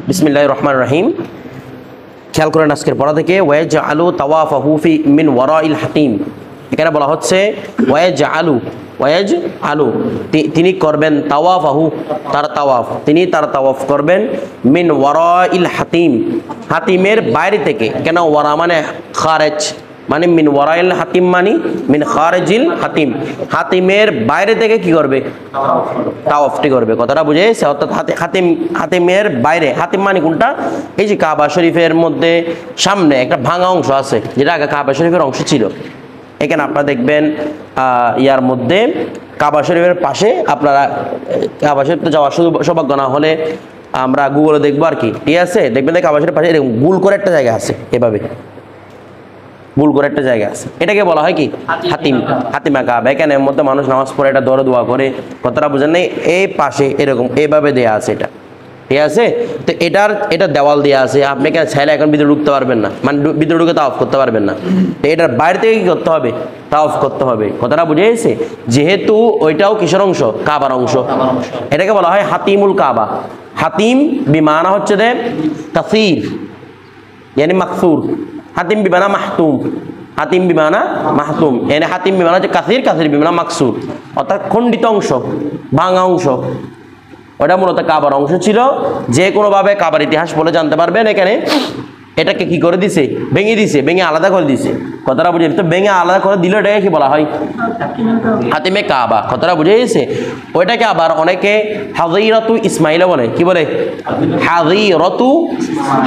বিসমিল্লাহির রহমানির রহিম। খেয়াল করেন আজকের পড়া থেকে ওয়াজআলু তাওয়াফাহু ফি মিন ওয়ারাইল হাতিম। এখানে বলা হচ্ছে ওয়াজআলু তিনি করবেন তাওয়াফাহু তার তাওয়াফ, তিনি তার তাওয়াফ করবেন মিন ওয়ারাইল হাতিম, হাতিমের বাইরে থেকে। কেন ওয়ারা মানে খারেজ, মানে মিন ওয়ারাইল হাতিম মানে মিন খারেজিল হাতিম, হাতিমের বাইরে থেকে কি করবে? তাওয়াফটি করবে। কথাটা বুঝে গেছে? অর্থাৎ হাতিমের বাইরে, হাতিম মানে কোনটা? এই যে কাবা শরীফের মধ্যে সামনে একটা ভাঙা অংশ আছে, যেটা আগে কাবা শরীফের অংশ ছিল। এখানে আপনারা দেখবেন ইয়ার মধ্যে কাবা শরীফের পাশে, আপনারা কাবা শরীফে যাওয়ার সৌভাগ্য না হলে আমরা গুগলে দেখবো আর কি, ঠিক আছে? দেখবেন কাবা শরীফের পাশে এরকম গোল করে একটা জায়গা আছে, এভাবে গোল করে একটা জায়গা আছে, এটাকে বলা হয় কি? হাতিম, হাতিমা কাবা। এখানের মধ্যে মানুষ নামাজ পড়ে, এটা দর দোয়া করে। কথাটা বুঝেন নেই? এই পাশে এরকম এইভাবে দেয়া আছে, এটা ঠিক আছে? তো এটা দেওয়াল দেওয়া আছে, আপনি এখানে চাইলে এখন ভিতরে ঢুকতে পারবেন না, মানে ভিতরে ঢুকে তাওয়াফ করতে পারবেন না। তো এটার বাইরে থেকে কি করতে হবে? তাওয়াফ করতে হবে। কথাটা বুঝে গেছে? যেহেতু ওইটাও কিসের অংশ? কাবার অংশ। এটাকে বলা হয় হাতিমুল কাবা। হাতিম বিমানা হচ্ছে যে কাসির, ইয়ানি মাকসুর। হাতিম বিমানা মাহতুম, হাতিম বিমানা মাহতুম, এনে হাতিম বিমানা হচ্ছে কাসির, কাসির বিমানা মাকসুর, অর্থাৎ খণ্ডিত অংশ, ভাঙা অংশ। ওটা মূলত কাবার অংশ ছিল। যে কোনোভাবে কাবার ইতিহাস বলে জানতে পারবেন। এখানে এটাকে কি করে দিছে? ভেঙে দিছে, ভেঙে আলাদা করে দিছে। কথাটা বুঝে? তো ভেঙে আলাদা করে দিলে এটাকে কি বলা হয়? হাতিমে কাবা। কথাটা বুঝে গেছে? ওইটাকে আবার অনেকে হাযীরাতু ইসমাইল বলে। কি বলে? হাযীরাতু,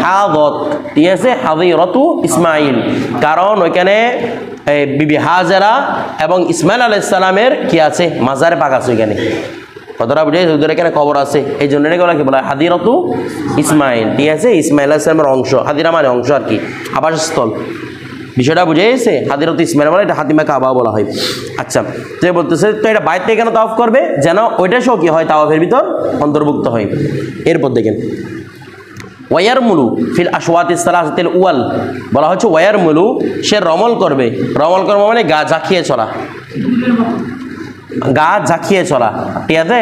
হাযত, ঠিক আছে? হাযীরাতু ইসমাইল, কারণ ওইখানে বিবি হাজেরা এবং ইসমাইল আলাইহিস সালামের কি আছে? মাজারে পাক আছে ওইখানে। কথাটা বুঝে? ওদের এখানে খবর আছে, এই জন্য এটাকে বলা কি বলা? হাদিরাতু ইসমাইল, ঠিক আছে? ইসমাইল আলাইহিস সালামের অংশ, হাদিরা মানে অংশ আর কি, আবাসস্থল। বিষয়টা বুঝে গেছে? হাদিরাতু ইসমাইল বলে, এটা হাতিমা কাবা বলা হয়। আচ্ছা, তো বলতেছে তো এটা বাইরে থেকে কেন তাওয়াফ করবে? যেন ওইটা সহ কি হয়? তাওয়াফের ভিতর অন্তর্ভুক্ত হয়। এরপর দেখেন ওয়ারমুলু ফিল আশওয়াতিস সালাসাতিল উয়াল, বলা হচ্ছে ওয়ারমুলু, সে রমল করবে। রমল করবে মানে গা ঝাঁকিয়ে চলা, গা ঝাঁকিয়ে চলা, ঠিক আছে?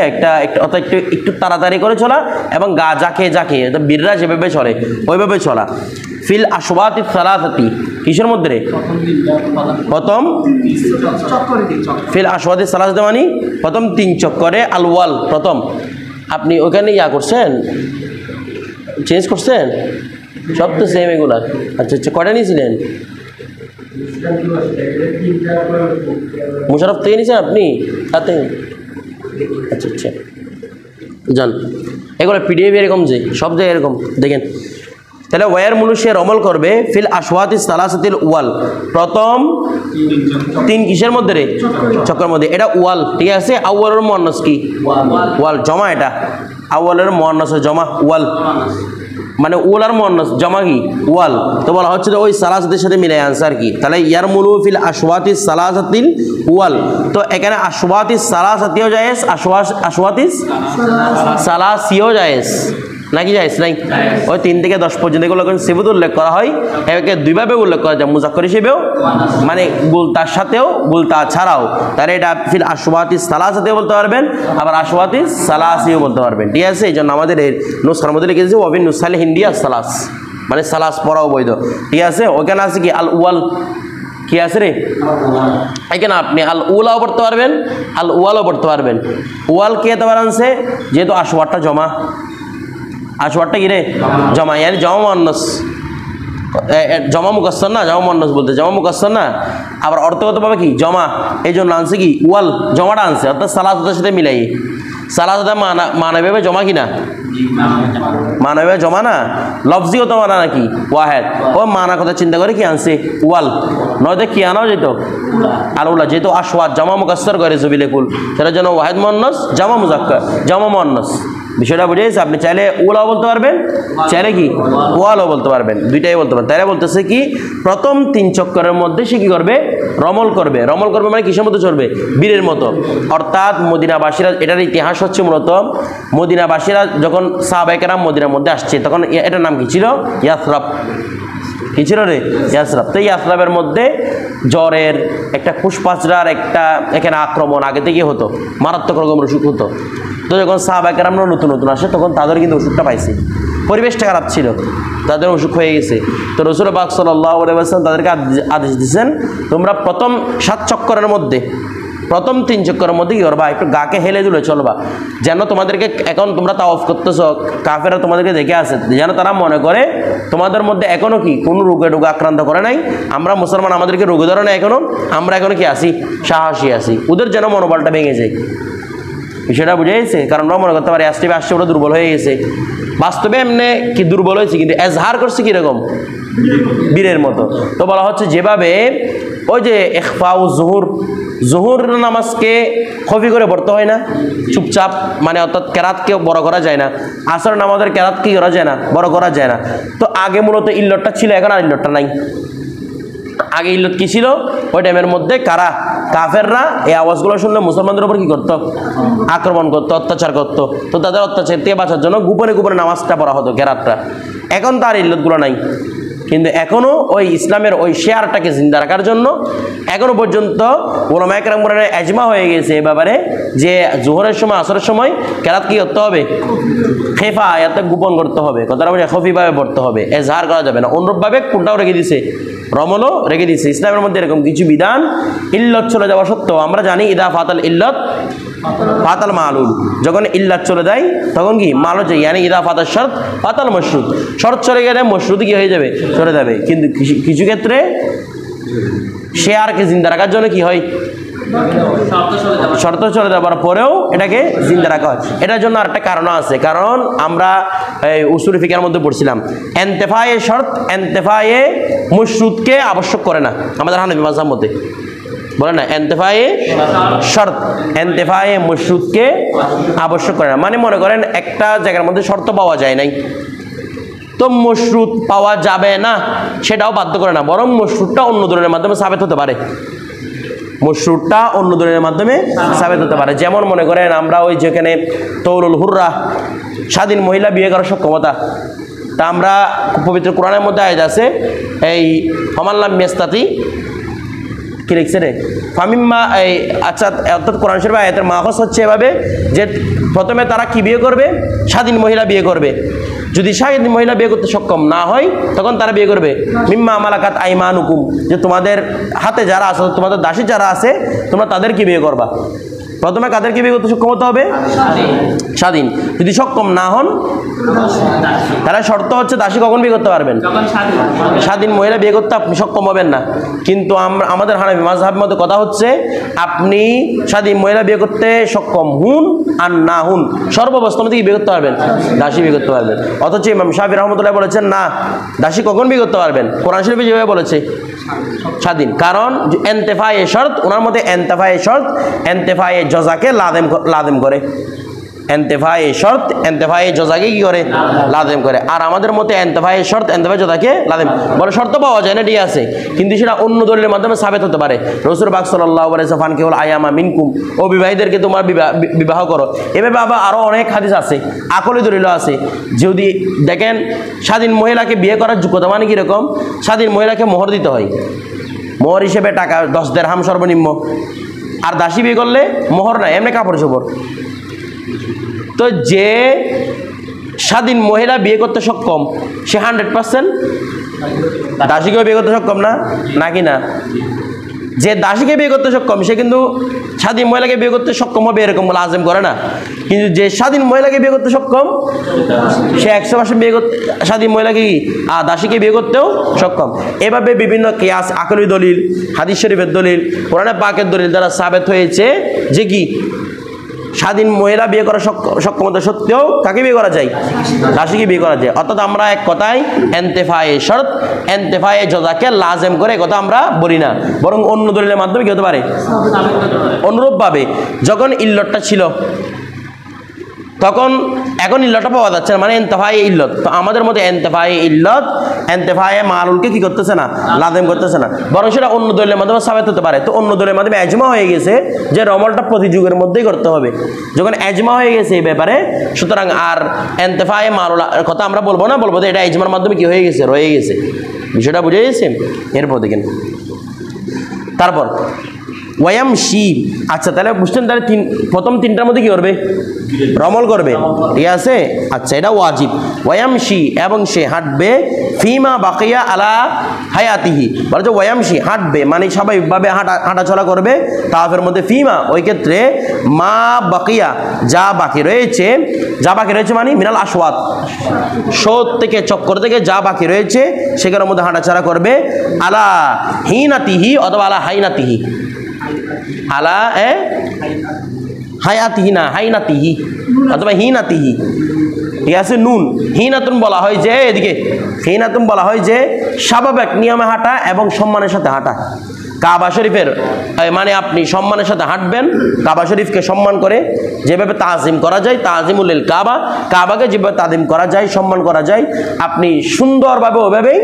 অর্থাৎ একটু তাড়াতাড়ি করে চলা এবং গা ঝাঁকিয়ে ঝাঁকিয়ে, বীররা যেভাবে চলে ওইভাবে চলা। ফিল আশওয়াতিস সালাসাতি, কিসের মধ্যে? প্রথম ফিল আশওয়াতিস সালাসাতি মানে প্রথম 3 চক্করে, আল ওয়াল প্রথম। আপনি ওখানে ইয়া করছেন, চেঞ্জ করছেন? সব তো সেম এগুলা। আচ্ছা আচ্ছা, কয়টা নিয়েছিলেন? মুশারফ থেকে নিয়েছেন আপনি? তাতে আচ্ছা আচ্ছা, যান। এগুলো পিডিএফ এরকম, যে সব জায়গায় এরকম দেখেন। তাহলে ওয়ার মুলু, সে রমল করবে ফিল আশওয়াতিস সালাসাতিল ওয়াল, প্রথম 3 কিসের মধ্যে রে? চক্রের মধ্যে। এটা ওয়াল, ঠিক আছে? আউয়ালের মুয়ান্নাস কি? ওয়াল, জমা। এটা আউয়ালের মুয়ান্নাসের জমা ওয়াল, মানে ওয়াল আর মুয়ান্নাস জমা কি? ওয়াল। তো বলা হচ্ছে যে ওই সালাসাতের সাথে মিলে আনসার কি? তাহলে ইয়ারমুলু ফিল আশওয়াতিস সালাসাতিল ওয়াল। তো এখানে আশওয়াতিস সালাসাতিও জায়েজ, আশওয়াতিস সালাসিও জায়েজ, নাকি জায়েজ নাই? ওই 3 থেকে 10 পর্যন্ত এগুলো সিবুত উল্লেখ করা হয়। একে দুইভাবে উল্লেখ করা যায়, মুজাক্কর হিসেবেও, মানে গুলতার সাথেও, গুলতা ছাড়াও। তাহলে এটা ফিল আশওয়াতিস সালাসাতিও বলতে পারবেন, আবার আশওয়াতিস সালাসিও বলতে পারবেন, ঠিক আছে? এই জন্য আমাদের এই নুসখার মধ্যে লিখে দিয়েছে ওয়াবিন নুসাল হিন্দিয়া সালাস, মানে সালাস পড়াও বৈধ, ঠিক আছে? ওখানে আছে কি? আল ওয়াল, কি আছে রে? এখানে আপনি আল উলাও পড়তে পারবেন, আল ওয়ালও পড়তে পারবেন। ওয়াল কে এতবার আনছে? যেহেতু আশওয়াতটা জমা, আশওয়াতটা কি রে? জমা, ইয়ানি জমা মুয়ান্নাস, জমা মুকাসসার না, জমা মুয়ান্নাস বলতে, জমা মুকাসসার না। আবার অর্থগতভাবে কি? জমা। এই জন্য আনছে কি? ওয়াল, জমাটা আনছে, অর্থাৎ সালাসাতের সাথে মিলাই। সালাসাতে মানবে জমা কি না? মানবে জমা না, লফজিগত মানা নাকি? ওয়াহেদ। ও মানা কথা চিন্তা করে কি আনছে? ওয়াল। নয়তো কি আনাও যেত? আলউলা, যেহেতু আশওয়াত জমা মুকাসসার করে জবিলে কুল, সেটার জন্য ওয়াহেদ মুয়ান্নাস, জমা মুজাক্কার, জমা মুয়ান্নাস। বিষয়টা বুঝে গেছে? আপনি চাইলে ওলাও বলতে পারবেন, চাইলে কি ওয়ালও বলতে পারবেন, দুইটাই বলতে পারবেন। তাইলে বলতেছে কি? প্রথম 3 চক্করের মধ্যে সে কি করবে? রমল করবে। রমল করবে মানে কিসের মতো চলবে? বীরের মতো। অর্থাৎ মদিনাবাসীরা, এটার ইতিহাস হচ্ছে মূলত মদিনাবাসীরা যখন সাহাবায়ে কেরাম মদিনার মধ্যে আসছে, তখন এটার নাম কি ছিল? ইয়াসরাব। কি ছিল রে? ইয়াসরাব। তো ইয়াসরাবের মধ্যে জ্বরের একটা, ফুসপাচড়ার একটা এখানে আক্রমণ আগে থেকে হতো, মারাত্মক রকমের অসুখ হতো। তো যখন সাহাবায়ে কেরামরা নতুন নতুন আসে, তখন তাদের কিন্তু ওষুধটা পাইছে। পরিবেশটা খারাপ ছিল, তাদের অসুখ হয়ে গেছে। তো রাসূল পাক সাল্লাল্লাহু আলাইহি ওয়াসাল্লাম তাদেরকে আদেশ দিয়েছেন, তোমরা প্রথম 7 চক্করের মধ্যে, প্রথম 3 চক্করের মধ্যে কি করবা, একটু গাকে হেলে দুলে চলবা, যেন তোমাদেরকে এখন তোমরা তাওয়াফ করতেছ, কাফেররা তোমাদেরকে দেখে আসে, যেন তারা মনে করে তোমাদের মধ্যে এখনো কি কোনো রোগে আক্রান্ত করে নাই, আমরা মুসলমান, আমাদেরকে রোগে ধরে না এখনো, আমরা এখনো কি আছি, সাহসী আছি, ওদের যেন মনোবলটা ভেঙে যায়। বিষয়টা বুঝে গেছে? কারণ আমরা মনে করতে পারি আসতে ওরা দুর্বল হয়ে গেছে, বাস্তবে এমনি কি দুর্বল হয়েছে, কিন্তু এজহার করছে কিরকম, বীরের মতো। তো বলা হচ্ছে যেভাবে ওই যে ইখফাউ জোহর নামাজকে খফি করে পড়তে হয় না, চুপচাপ, মানে অর্থাৎ কেরাতকে বড় করা যায় না, আসর নামাজের কেরাত কি করা যায় না, বড় করা যায় না। তো আগে মূলত ইল্লতটা ছিল, এখন আর ইল্লতটা নাই। আগে ইল্লত কি ছিল, ওই টাইমের মধ্যে কারা, কাফেররা এই আওয়াজগুলো শুনলে মুসলমানদের উপর কি করতো, আক্রমণ করতো, অত্যাচার করতো। তো তাদের অত্যাচার থেকে বাঁচার জন্য গোপনে গোপনে নামাজটা পড়া হতো, কেরাতটা। এখন তার ইল্লতগুলো নাই, কিন্তু এখনো ওই ইসলামের ওই শেয়ারটাকে জিন্দা রাখার জন্য এখনো পর্যন্ত উলামায়ে কেরামের এজমা হয়ে গেছে এ ব্যাপারে, যে জোহরের সময় আসরের সময় কেরাত কি করতে হবে, খেফা আয়াতে গোপন করতে হবে, কথাটা বলে খফিভাবে পড়তে হবে, এজহার করা যাবে না। অনুরূপভাবে কোনটাও রেখে দিছে, রমলও রেখে দিছে। ইসলামের মধ্যে এরকম কিছু বিধান ইল্লত চলে যাওয়া সত্ত্বেও আমরা জানি ইদা ফাতাল ইল্লত ফাতাল মালুল, যখন ইল্লাত চলে যায় তখন কি মালও চাই, yani ইদা ফাতাল শর্ত ফাতাল মশরুত, শর্ত চলে গেলে মশরুত কি হয়ে যাবে, চলে যাবে। কিন্তু কিছু ক্ষেত্রে শেয়ারকে জিন্দা রাখার জন্য কি হয়, শর্ত চলে যাওয়ার পরেও এটাকে জিন্দা রাখা হয়। এটার জন্য আরেকটা কারণ আছে, কারণ আমরা এই উসুল ফিকার মধ্যে পড়ছিলাম, এন্তেফায়ে শর্ত এন্তেফায়ে মশরুতকে আবশ্যক করে না আমাদের হানাফি মাযহাব মতে, বলে না এন্তেফায়ে শর্ত এন্তেফায়ে মশরুতকে আবশ্যক করে না। মানে মনে করেন একটা জায়গার মধ্যে শর্ত পাওয়া যায় নাই, তো মশরুত পাওয়া যাবে না সেটাও বাধ্য করে না, বরং মশরুতটা অন্য দলিলের মাধ্যমে সাবেত হতে পারে, মশরুতটা অন্য দলিলের মাধ্যমে সাবেত হতে পারে। যেমন মনে করেন আমরা ওই যেখানে তৌরুল হুররা, স্বাধীন মহিলা বিয়ে করার সক্ষমতা, তা আমরা পবিত্র কোরআনের মধ্যে আয়াত আছে, এই হমাল্লাম মেস্তাতি কি লিখছে রে ফামিম্মা, এই আচ্ছা অর্থাৎ কোরআন শরীফের আয়াতের মাহফজ হচ্ছে এভাবে যে প্রথমে তারা কি বিয়ে করবে, স্বাধীন মহিলা বিয়ে করবে, যদি স্বাধীন মহিলা বিয়ে করতে সক্ষম না হয় তখন তারা বিয়ে করবে মিম্মা মালাকাত আইমানুকুম, যে তোমাদের হাতে যারা আছে, তোমাদের দাসী যারা আছে তোমরা তাদেরকে বিয়ে করবা। প্রথমে কাদেরকে বিয়ে করতে সক্ষম হতে হবে, স্বাধীন। যদি সক্ষম না হন তাহলে শর্ত হচ্ছে দাসী কখন বিয়ে করতে পারবেন, স্বাধীন মহিলা বিয়ে করতে আপনি সক্ষম হবেন না। কিন্তু আমাদের হানাফি মাযহাবের মধ্যে কথা হচ্ছে আপনি স্বাধীন মহিলা বিয়ে করতে সক্ষম হুন আর না হুন, সর্বাবস্থা মধ্যে কি বিয়ে করতে পারবেন, দাসী বিয়ে করতে পারবেন। অথচ ইমাম শাফি রহমতুল্লাহ বলেছেন না, দাসী কখন বিয়ে করতে পারবেন, কোরআন শরীফে যেভাবে বলেছে স্বাধীন। কারণ এন্তেফায়ে শর্ত, ওনার মধ্যে এন্তেফায়ে শর্ত এন্তেফায়ে জজাকে লাদেম করে, এন্তেফায়ে শর্ত এন্তেফায়ে জজাকে কি করে, লাদেম করে। আর আমাদের মতে এন্তেফায়ে শর্ত এন্তেফায়ে জজাকে লাদেম বলে, শর্ত পাওয়া যায় না ঠিক আছে, কিন্তু সেটা অন্য দলিলের মাধ্যমে সাবেত হতে পারে। রাসূল পাক সাল্লাল্লাহু আলাইহি ওয়াসাল্লাম কেবল আয়ামা মিনকুম, ও বিবাহীদেরকে তোমার বিবাহ করো। এভাবে আবার আরো অনেক হাদিস আছে, আকলি দলিল আছে। যদি দেখেন স্বাধীন মহিলাকে বিয়ে করার যোগ্যতা মানে কিরকম, স্বাধীন মহিলাকে মোহর দিতে হয়, মোহর হিসেবে টাকা 10 দিরহাম সর্বনিম্ন। আর দাসী বিয়ে করলে মোহর নাই, এমনি কাপড় চোপড়। তো যে স্বাধীন মহিলা বিয়ে করতে সক্ষম সে 100% দাসীকেও বিয়ে করতে সক্ষম না, নাকি না? যে দাসীকে বিয়ে করতে সক্ষম সে কিন্তু স্বাধীন মহিলাকে বিয়ে করতে সক্ষম হবে এরকম বলে আজম করে না। কিন্তু যে স্বাধীন মহিলাকে বিয়ে করতে সক্ষম সে 100% বিয়ে করতে, স্বাধীন মহিলাকে কি দাসীকে বিয়ে করতেও সক্ষম। এভাবে বিভিন্ন কিয়াস, আকলি দলিল, হাদিস শরীফের দলিল, কোরআনে পাকের দলিল দ্বারা সাবেত হয়েছে যে কি স্বাধীন মহিলা বিয়ে করার সক্ষমতা সত্ত্বেও কাকে বিয়ে করা যায়, দাসীকে বিয়ে করা যায়। অর্থাৎ আমরা এক কথায় এন্তেফায়ে শর্ত এন্তেফায়ে জজাকে লাজেম করে কথা আমরা বলি না, বরং অন্য দলিলের মাধ্যমে কি হতে পারে। অনুরূপভাবে যখন ইল্লতটা ছিল তখন এখন ইল্লতটা পাওয়া যাচ্ছে না, মানে এন্তেফায়ে ইল্লত। তো আমাদের মধ্যে এন্তেফায়ে ইল্লত এন্তেফায়ে মালুলকে কি করতেছে না, লাজেম করতেছে না, বরং সেটা অন্য দলিলের মাধ্যমে সাবেত হতে পারে। তো অন্য দলিলের মাধ্যমে এজমা হয়ে গেছে যে রমলটা প্রতি যুগের মধ্যেই করতে হবে। যখন এজমা হয়ে গেছে এই ব্যাপারে, সুতরাং আর এন্তেফায়ে মালুল কথা আমরা বলবো না, বলবো যে এটা এজমার মাধ্যমে কি হয়ে গেছে, রয়ে গেছে। বিষয়টা বুঝে গেছে? এরপর দেখেন তারপর ওয়ায়ামশি, আচ্ছা তাহলে বুঝছেন, তাহলে প্রথম তিনটার মধ্যে কি করবে? রমল করবে, ঠিক আছে। আচ্ছা এটা ওয়াজিব। ওয়ায়ামশি, এবং সে হাঁটবে, ফিমা বাকিয়া আলা হায়াতিহি, বলছে ওয়ায়ামশি হাঁটবে মানে স্বাভাবিকভাবে হাঁটাচলা করবে তাওয়াফের মধ্যে, ফিমা ওই ক্ষেত্রে, মা বাকিয়া যা বাকি রয়েছে, যা বাকি রয়েছে মানে মিনাল আশওয়াত, শোধ থেকে চক্কর থেকে যা বাকি রয়েছে সেখানের মধ্যে হাঁটাচলা করবে, আলা হিনাতিহি অথবা আলা হাইনাতিহি, আলা হায়াতিহি না হাইনাতিহি অথবা হিনাতিহি, ঠিক আছে। নুন হিনাতুন বলা হয় যে, এদিকে হিনাতুন বলা হয় যে স্বাভাবিক নিয়মে হাঁটা এবং সম্মানের সাথে হাঁটা। কাবা শরীফের মানে আপনি সম্মানের সাথে হাঁটবেন, কাবা শরীফকে সম্মান করে যেভাবে তাজিম করা যায়, তাজিমুল কাবা, কাবাকে যেভাবে তাজিম করা যায়, সম্মান করা যায়, আপনি সুন্দরভাবে ওইভাবেই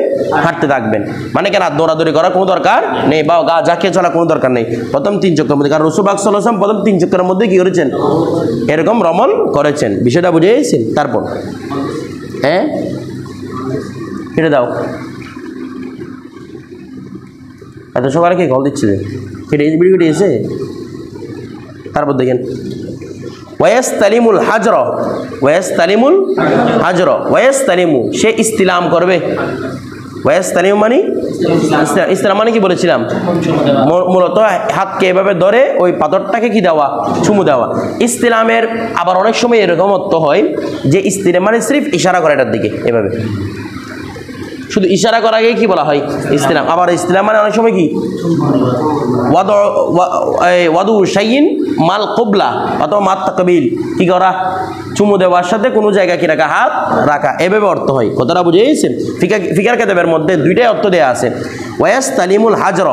হাঁটতে থাকবেন। মানে কেন দৌড়াদৌড়ি করার কোনো দরকার নেই বা গা ঝাঁকিয়ে চলার কোনো দরকার নেই প্রথম 3 চক্রের মধ্যে, কারণ রাসূল পাক সাল্লাল্লাহু আলাইহি ওয়াসাল্লাম প্রথম 3 চক্রের মধ্যে কি করেছেন? এরকম রমল করেছেন। বিষয়টা বুঝেছেন? তারপর হ্যাঁ এটা দাও, এত সকালে কে কল দিচ্ছে যে কেটে ভিডিও এসে। তারপর দেখেন ওয়াইস্তালিমুল হাজর, ওয়াইস্তালিমুল হাজর, ওয়াইস্তালিমু সে ইস্তিলাম করবে। ওয়াইস্তালিমু মানে ইসলাম মানে কি বলেছিলাম? মূলত হাতকে এভাবে ধরে ওই পাথরটাকে কি দেওয়া? চুমু দেওয়া। ইস্তিলামের আবার অনেক সময় এরকম অর্থ হয় যে ইস্তিলাম মানে সির্ফ ইশারা করে এটার দিকে, এভাবে শুধু ইশারা করা আগে কি বলা হয়? ইস্তিলাম। আবার ইস্তিলাম মানে অনেক সময় কি ওয়াদু শাইইন মাল কুবলা অথবা মাত তাকবিল, কি করা? চুমু দেওয়ার সাথে কোনো জায়গা কি রাখা? হাত রাখা, এভাবে অর্থ হয়। কথাটা বুঝেছেন? ফিকার কিতাবের মধ্যে দুইটাই অর্থ দেওয়া আছে। ওয়াইস্তালিমুল হাজর,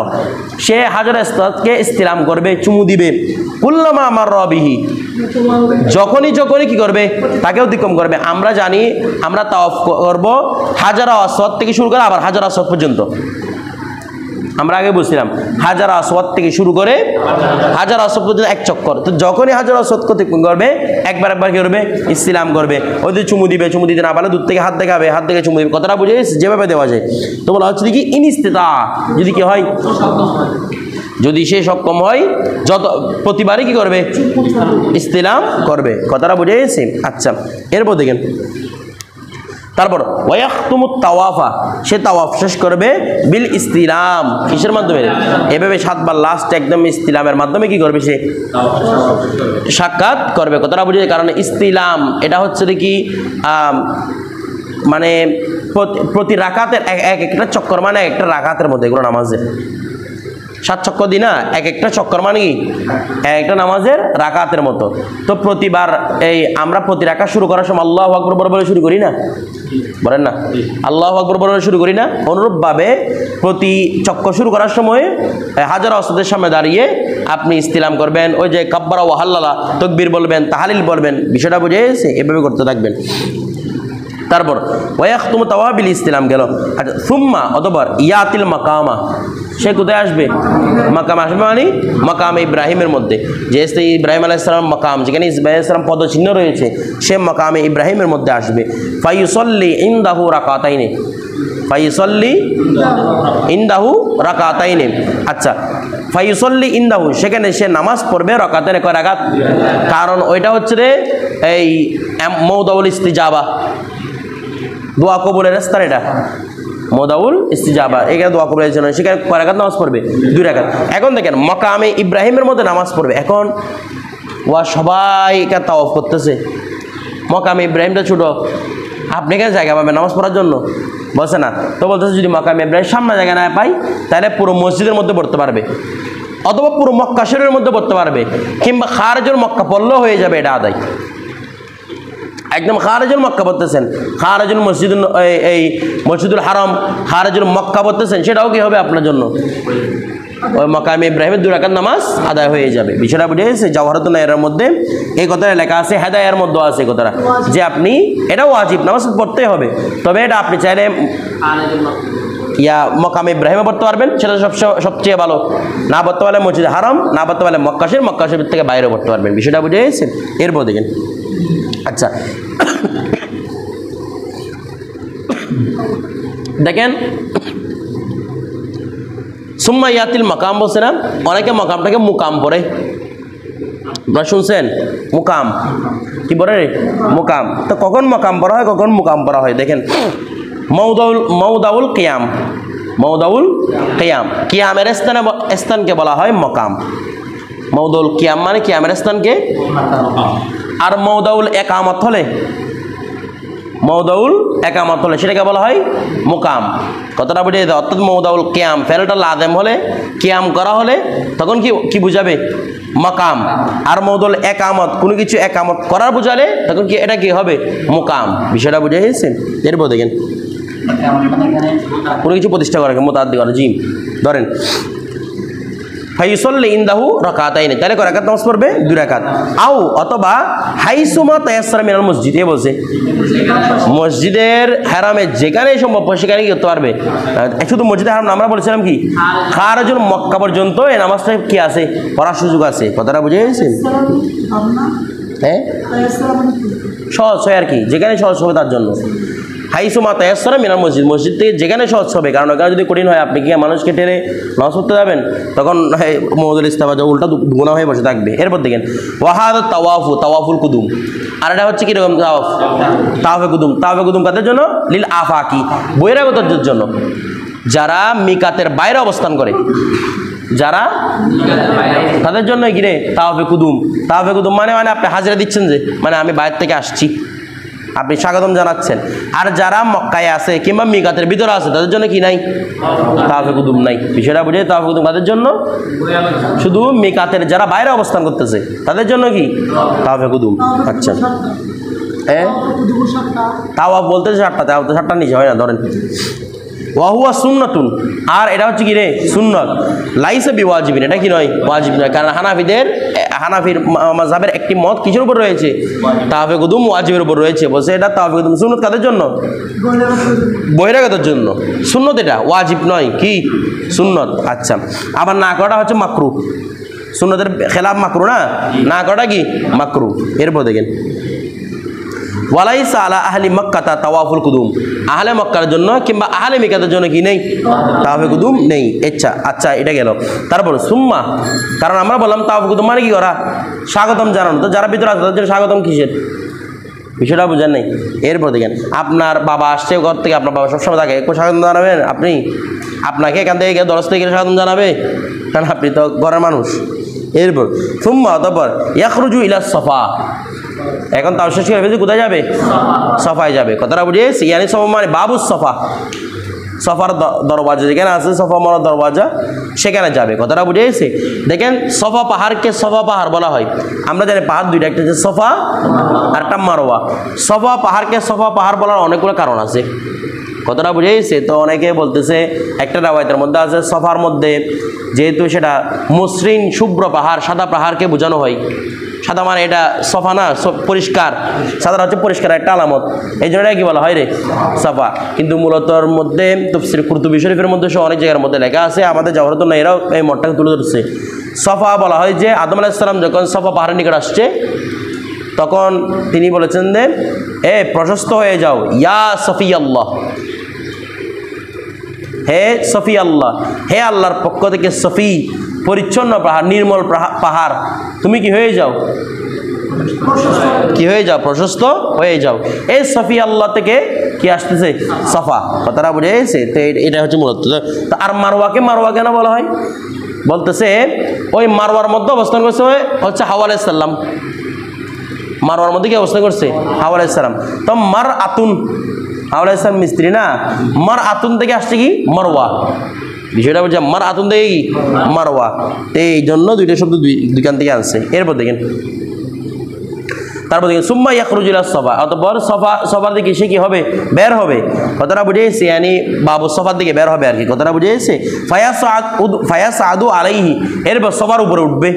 সে হাজর আসওয়াদকে ইস্তিলাম করবে, চুমু দিবে। কুল্লামা মাররা বিহি, যখনই কি করবে? তাকে অতিক্রম করবে। আমরা জানি আমরা তাওয়াফ করব হাজার আসওয়াদ থেকে শুরু করে আবার হাজার আসওয়াদ পর্যন্ত। আমরা আগে বুঝছিলাম হাজার আসওয়াদ থেকে শুরু করে হাজার আসওয়াদ পর্যন্ত এক চক্কর। তো যখনই হাজার আসওয়াদ অতিক্রম করবে একবার কি করবে? ইস্তিলাম করবে। ওই যে চুমু দিবে, চুমু দিতে না পারলে দূর থেকে হাত দেখাবে, হাত থেকে চুমু দিবে। কথাটা বুঝে যেভাবে দেওয়া যায়। তো বলা হচ্ছে কি ইনিস্তিতা, যদি কি হয়, যদি সে সক্ষম হয় যত প্রতিবারই কি করবে? ইস্তিলাম করবে। কথাটা বুঝে গেছে? আচ্ছা এরপর দেখেন তারপর ওয়ায়াখতুমুত তাওয়াফা, সে তাওয়াফ শেষ করবে বিল ইস্তিলাম, কিসের মাধ্যমে? এভাবে 7 বার লাস্ট একদম ইস্তিলামের মাধ্যমে কি করবে? সে সাক্ষাৎ করবে। কথাটা বুঝে? কারণ ইস্তিলাম এটা হচ্ছে কি মানে প্রতি রাকাতের এক একটা চক্কর, মানে একটা রাকাতের মধ্যে, এগুলো নামাজের 7 চক্কর দিই না, এক একটা চক্কর মানে কি একটা নামাজের রাকাতের মতো। তো প্রতিবার এই আমরা প্রতি রাকাত শুরু করার সময় আল্লাহু আকবার বলে শুরু করি না? বলেন না আল্লাহু আকবার বলে শুরু করি না? অনুরূপভাবে প্রতি চক্কর শুরু করার সময় হাজার আসওয়াদের সামনে দাঁড়িয়ে আপনি ইস্তিলাম করবেন। ওই যে কাব্বারা ওয়া হাল্লালা, তাকবীর বলবেন, তাহলিল বলবেন। বিষয়টা বুঝে গেছে? এভাবে করতে থাকবেন। তারপর ওয়ায়াখতুমু তাওয়াফ বিল ইস্তিলাম গেল। আচ্ছা সুম্মা অতঃপর ইয়াতিল মাকামা, সে কোথায় আসবে? মাকামে আসবে মানে মাকামে ইব্রাহিমের মধ্যে, যে ইব্রাহিম আলাইহিস সালাম মাকাম, যেখানে ইব্রাহিম আলাইহিস সালাম পদচিহ্ন রয়েছে, সে মাকামে ইব্রাহিমের মধ্যে আসবে। ফায়ুসাল্লি ইনদাহু রাকাতাইনি, ফায়ুসাল্লি ইনদাহু রাকাতাইনি। আচ্ছা ফায়ুসাল্লি ইনদাহু, সেখানে সে নামাজ পড়বে রাকাতাইনি, কয় রাকাত? কারণ ওইটা হচ্ছে রে এই মওদাউল ইস্তিজাবা, দোয়া কবুলের স্থান। এটা মওদাউল ইস্তিজাবা, এখানে দোয়া কবুলের জন্য সেখানে কয় রাকাত নামাজ পড়বে? 2 রাকাত। এখন দেখেন মাকামে ইব্রাহিমের মধ্যে নামাজ পড়বে। এখন ওয়া সবাই এখানে তাওয়াফ করতেছে, মাকামে ইব্রাহিমটা ছোট, আপনি এখানে জায়গা পাবেন নামাজ পড়ার জন্য? বলছে না। তো বলতেছে যদি মাকামে ইব্রাহিম সামনে জায়গা না পাই তাহলে পুরো মসজিদের মধ্যে পড়তে পারবে, অথবা পুরো মক্কা শরীফের মধ্যে পড়তে পারবে, কিংবা খারিজুল মক্কা পড়লেও হয়ে যাবে এটা আদায়। একদম খারিজুল মক্কা পড়তেছেন, খারিজুল মসজিদুল এই মসজিদুল হারাম, খারিজুল মক্কা পড়তেছেন, সেটাও কি হবে আপনার জন্য? ওই মাকামে ইব্রাহিমের 2 রাকাত নামাজ আদায় হয়ে যাবে। বিষয়টা বুঝে গেছে? জাওহারাতুন নাইরের মধ্যে এই কথাটা লেখা আছে, হেদায়ার মধ্যে আছে কথাটা, যে আপনি এটা ওয়াজিব, নামাজ পড়তে হবে, তবে এটা আপনি চাইলে মাকামে ইব্রাহিমে পড়তে পারবেন, সেটা সবচেয়ে ভালো। না পড়তে পারলে মসজিদ হারাম, না পড়তে পারলে মক্কা শরীফ থেকে বাইরে পড়তে পারবেন। বিষয়টা বুঝে গেছেন? এরপর দেখেন আচ্ছা দেখেন সুম্মা ইয়াতিল মাকাম বলছে না, অনেকে মাকামটাকে মুকাম পড়ে, আপনারা শুনছেন? মুকাম কি বলে? মুকাম। তো কখন মাকাম পড়া হয়, কখন মুকাম পড়া হয়? দেখেন, মৌদাউল কিয়াম, মৌদাউল কিয়াম, কিয়ামের স্থানকে বলা হয় মকাম। মৌদাউল কিয়াম মানে কিয়ামের স্থানকে, আর মৌদাউল একামত হলে, মৌদাউল একামত হলে সেটাকে বলা হয় মুকাম। কথাটা বুঝে যেতে, অর্থাৎ মৌদাউল কিয়াম ফেলটা লাদেম হলে, কিয়াম করা হলে তখন কি বুঝাবে? মাকাম। আর মৌদাউল একামত, কোনো কিছু একামত করার বুঝালে তখন কি এটা কি হবে? মুকাম। বিষয়টা বুঝে গেছেন? এরপর দেখেন, কোনো কিছু প্রতিষ্ঠা করা, মোতাদ্দি করা। জি, ধরেন ফাইসল্লি ইনদাহু রাকাতাইন, তাহলে কয় রাকাত নামাজ পড়বে? 2 রাকাত। আও অথবা হাইসুমা তায়াসসারা মিনাল মসজিদ, এ বলছে মসজিদের হারামে যেখানে সম্ভব সেখানে কি করতে পারবে। শুধু মসজিদের হারাম না, আমরা বলেছিলাম কি খারাজুল মক্কা পর্যন্ত এই নামাজটা কি আছে, পড়ার সুযোগ আছে। কথাটা বুঝে গেছেন? হ্যাঁ, সহজ হয় আর কি, যেখানে সহজ হবে তার জন্য। হাইসুমা তায়াসসারা মিনাল মসজিদ, মসজিদ থেকে যেখানে সহজ হবে। কারণ ওখানে যদি কঠিন হয়, আপনি কি মানুষকে টেনে নামাজ পড়তে যাবেন, তখন মুহাম্মদুল ইসলাম উল্টা গুনাহ হয়ে বসে থাকবে। এরপর দেখেন ওয়াহাদা তাওয়াফু, তাওয়াফুল কুদুম। আর এটা হচ্ছে কিরকম তাওয়াফ? তাওয়াফে কুদুম। তাওয়াফে কুদুম কাদের জন্য? লিল আফাকি, বহিরাগতদের জন্য, যারা মিকাতের বাইরে অবস্থান করে, যারা তাদের জন্য গিরে তাওয়াফে কুদুম। তাওয়াফে কুদুম মানে আপনি হাজিরা দিচ্ছেন, যে মানে আমি বাইরে থেকে আসছি, আপনি স্বাগতম জানাচ্ছেন। আর যারা মক্কায় আছে কিংবা মিকাতের ভিতরে আছে তাদের জন্য কি নাই? তাওয়াফে কুদুম নাই। বিষয়টা বুঝে? তাওয়াফে কুদুম কাদের জন্য? শুধু মিকাতের যারা বাইরে অবস্থান করতেছে তাদের জন্য কি তাওয়াফে কুদুম। আচ্ছা, হ্যাঁ, তাওয়াফ বলতে 7টা, তাওয়াফ তো 7টার নিচে হয় না। ধরেন ওয়াহুয়া সুন্নাতুন, আর এটা হচ্ছে কি রে? সুন্নাত। লাইসা বিওয়াজিবিন, এটা কি নয়? ওয়াজিব নয়। কারণ হানাফির মাযহাবের একটি মত কিসের উপর রয়েছে? তাওয়াফে কুদুম ওয়াজিবের উপর রয়েছে। বলছে এটা তাওয়াফে কুদুম সুন্নাত কাদের জন্য? বহিরাগতের জন্য। সুন্নাত, এটা ওয়াজিব নয়, কি সুন্নাত। আচ্ছা, আবার না করাটা হচ্ছে মাকরুহ। সুন্নাতের খেলাফ মাকরুহ না, না করাটা কি মাকরুহ। এরপর দেখেন ওয়ালাইসা আলা আহলি মক্কাতা তাওয়াফুল কুদুম, আহলে মক্কার জন্য কিংবা আহলে মিকাতের জন্য কি নেই? তাওয়াফে কুদুম নেই। আচ্ছা, এটা গেল। তারপর সুম্মা, কারণ আমরা বললাম তাওয়াফে কুদুম মানে কি করা? স্বাগতম জানানো। তো যারা ভিতরে আছে তাদের জন্য স্বাগতম কিসের? বিষয়টা বুঝেন নাই? এরপর দেখেন আপনার বাবা আসছে ঘর থেকে, আপনার বাবা সবসময় থাকে, একটু স্বাগতম জানাবেন আপনি? আপনাকে এখান থেকে গিয়ে দরজ থেকে স্বাগতম জানাবে? কারণ আপনি তো ঘরের মানুষ। এরপর সুম্মা, অতঃপর ইয়াখরুজু ইলা সফা, এখন তাও শেষ করে ফেলছি, কোথায় যাবে? সফায় যাবে। কথাটা বুঝিয়েছি? ইয়ানি সফা মানে বাবু সফা, সফার দরওয়াজা যেখানে আছে, সফা মারার দরওয়াজা, সেখানে যাবে। কথাটা বুঝিয়েছি? দেখেন সফা পাহাড়কে সফা পাহাড় বলা হয়। আমরা জানি পাহাড় দুইটা, একটা হচ্ছে সফা আর একটা মারওয়া। সফা পাহাড়কে সফা পাহাড় বলার অনেকগুলো কারণ আছে। কথাটা বুঝিয়েছে? তো অনেকে বলতেছে, একটা রাওয়ায়াতের মধ্যে আছে সফার মধ্যে যেহেতু সেটা মসৃণ শুভ্র পাহাড়, সাদা পাহাড়কে বোঝানো হয়। সাদা মানে এটা সফা না, পরিষ্কার। সাদাটা হচ্ছে পরিষ্কার একটা আলামত, এই জন্য কি বলা হয় রে সফা। কিন্তু মূলতর মধ্যে তাফসীর কুরতুবী শরীফের মধ্যে অনেক জায়গার মধ্যে লেখা আছে, আমাদের জাওহারাতুন নাইরাও এই মতটাকে তুলে ধরছে। সফা বলা হয় যে আদম আলাইহিস সালাম যখন সফা পাহাড়ের নিকট আসছে, তখন তিনি বলেছেন যে এ প্রশস্ত হয়ে যাও, ইয়া সফি আল্লাহ, হে সফি আল্লাহ, হে আল্লাহর পক্ষ থেকে সফি, পরিচ্ছন্ন পাহাড়, নির্মল পাহাড়, তুমি কি হয়ে যাও? কি হয়ে যাও? প্রশস্ত হয়ে যাও। এই সফি আল্লাহ থেকে কি আসতেছে? সফা। কথাটা বুঝে গেছে? তো এটা হচ্ছে মূলত। তো আর মারওয়াকে মারওয়া কেন বলা হয়? বলতেছে ওই মারওয়ার মধ্যে অবস্থান করছে হচ্ছে হাওয়া আলাইহিস সালাম। মারওয়ার মধ্যে কি অবস্থান করছে? হাওয়া আলাইহিস সালাম। তো মার আতুন, হাওয়া আলাইহিস সালাম মিস্ত্রি না, মার আতুন থেকে আসছে কি মারওয়া। বিষয়টা বলছে মার আতুন থেকে কি মারওয়া। তো এই জন্য দুইটা শব্দ দুইখান থেকে আনছে। এরপর দেখেন, তারপর দেখেন সুম্মা ইয়াখরুজু ইলা সফা, অতঃপর সফার দিকে সে কি হবে? বের হবে। কথাটা বুঝেছে? ইয়ানি বাবু সফার দিকে বের হবে আর কি। কথাটা বুঝেছে? ফায়াসআদু আলাইহি, এরপর সফার উপরে উঠবে।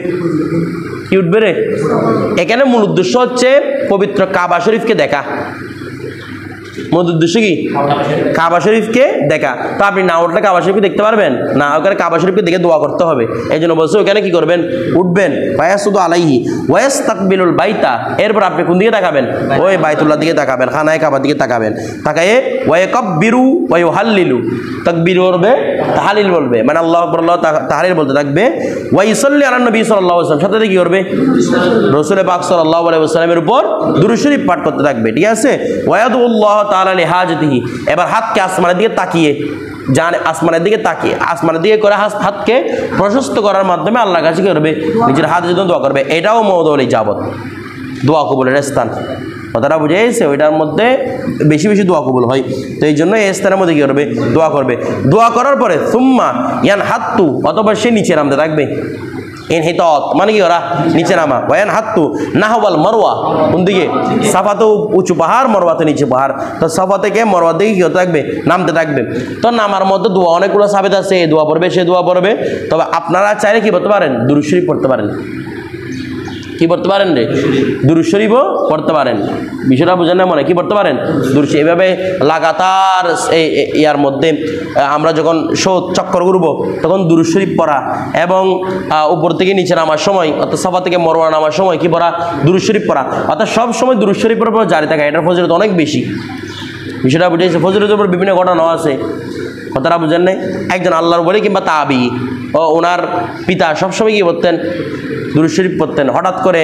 কি উঠবে রে? এখানে মূল উদ্দেশ্য হচ্ছে পবিত্র কাবা শরীফকে দেখা। মূল উদ্দেশ্য কি? কাবা শরীফকে দেখা। তো আপনি না উঠলে কাবা শরীফকে দেখতে পারবেন না, ওখানে কাবা শরীফকে দেখে দোয়া করতে হবে। এই জন্য বলছে ওখানে কি করবেন? উঠবেন। ফায়াসুদু আলাইহি ওয়াস্তাকবিলুল বাইতা, এরপর আপনি কোন দিকে তাকাবেন? ওই বাইতুল্লাহ দিকে তাকাবেন, খানায়ে কাবার দিকে তাকাবেন। তাকায়ে ওয়ায়াকাব্বিরু ওয়া ইউহাল্লিলু, তাকবীর বলবে, তাহলিল বলবে, মানে আল্লাহু আকবার, আল্লাহু তাহলিল বলতে থাকবে। ওয়া ইসাল্লি আলান নবী সাল্লাল্লাহু আলাইহি ওয়াসাল্লাম, সাথে কি করবে? রাসূল পাক সাল্লাল্লাহু আলাইহি ওয়াসাল্লামের উপর দুরূদ শরীফ পাঠ করতে থাকবে। ঠিক আছে? ওয়ায়াদুল্লাহ তাআলা লিহাজাতিহি, এবার হাতকে আসমানের দিকে তাকিয়ে, জানে আসমানের দিকে তাকিয়ে, আসমানের দিকে করে হাতকে প্রশস্ত করার মাধ্যমে আল্লাহর কাছে কি করবে? নিজের হাতের জন্য দোয়া করবে। এটাও মওদুল ইজাবত, দোয়া কবুলের স্থান। কথাটা বুঝে এসেছে? ওইটার মধ্যে বেশি বেশি দোয়া কবুল হয়। তো এই জন্য এই স্থানের মধ্যে কি করবে? দোয়া করবে। দোয়া করার পরে সুম্মা ইয়ান হাত্তু, অথবা সে নিচে নামতে থাকবে। ইনহিতাত মানে কি? ওরা নিচে নামা। ওয়ান হাত্তু নাহওয়াল মারওয়া, কোন দিকে? সাফাতে উঁচু পাহাড়, মারওয়াতে নিচে পাহাড়। তো সাফা থেকে মারওয়ার দিকে কি হতে থাকবে? নামতে থাকবে। তো নামার মধ্যে দোয়া অনেকগুলো সাবিত আছে, এই দোয়া পড়বে, সে দোয়া পড়বে। তবে আপনারা চাইলে কি পড়তে পারেন? দুরূদ শরীফ পড়তে পারেন। কি পড়তে পারেন রে? দুরূদ শরীফও পড়তে পারেন। বিষয়টা বুঝেন না মনে? কি পড়তে পারেন? দুরূদ শরীফ। এভাবে লাগাতার এই ইয়ার মধ্যে আমরা যখন চক্কর ঘুরবো তখন দুরূদ শরীফ পড়া, এবং উপর থেকে নিচে নামার সময়, অর্থাৎ সাফা থেকে মারওয়া নামার সময় কি পড়া? দুরূদ শরীফ পড়া। অর্থাৎ সব সময় দুরূদ শরীফের উপর জারি থাকা, এটার ফজিলত অনেক বেশি। বিষয়টা বুঝেছে? ফজিলতের উপর বিভিন্ন ঘটনা আছে। কথাটা বুঝেন নাই? একজন আল্লাহর ওলি কিংবা তাবি, ও ওনার পিতা সবসময় কি করতেন? দুরূদ শরীফ পড়তেন। হঠাৎ করে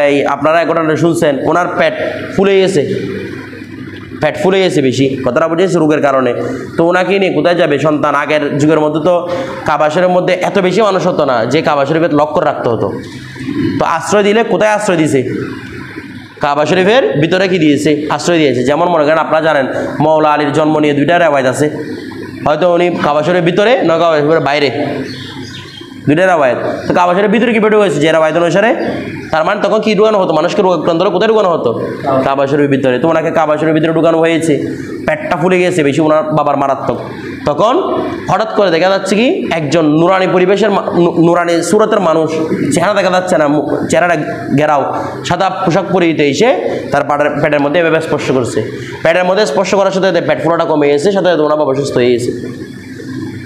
এই আপনারা ঘটনাটা শুনছেন, ওনার পেট ফুলে গেছে, পেট ফুলে গেছে বেশি। কথাটা বুঝেছে? রোগের কারণে। তো ওনাকে নিয়ে কোথায় যাবে সন্তান? আগের যুগের মধ্যে তো কাবা শরীফের মধ্যে এত বেশি মানুষ হতো না যে কাবা শরীফের লক্ষ্য রাখতে হতো। তো আশ্রয় দিলে কোথায় আশ্রয় দিছে? কাবা শরীফের ভিতরে কি দিয়েছে? আশ্রয় দিয়েছে। যেমন মনে করেন, আপনারা জানেন মওলা আলীর জন্ম নিয়ে দুইটা রেওয়ায়েত আছে। হয়তো উনি কাবা শরীফের ভিতরে না কাবা শরীফের বাইরে, দুইটা রেওয়ায়েত। তো কাবা শরীফের ভিতরে কি বেটে হয়েছে যে রেওয়ায়েত অনুসারে? তার মানে তখন কি ঢুকানো হতো? মানুষকে রোগাক্রান্ত হলে কোথায় ঢুকানো হতো? কাবা শরীফের ভিতরে। তো ওনাকে কাবা শরীফের ভিতরে ঢুকানো হয়েছে, পেটটা ফুলে গেছে বেশি ওনার বাবার মারাত্মক। তখন হঠাৎ করে দেখা যাচ্ছে কি একজন নুরানি পরিবেশের, নুরানি সুরতের মানুষ, চেহারা দেখা যাচ্ছে না, চেহারাটা ঘেরাও, সাদা পোশাক পরিহিতে এসে তার পেটের মধ্যে এভাবে স্পর্শ করছে। পেটের মধ্যে স্পর্শ করার সাথে পেট ফুলাটা কমে গেছে, সাথে ওনার বাবা সুস্থ হয়ে গেছে।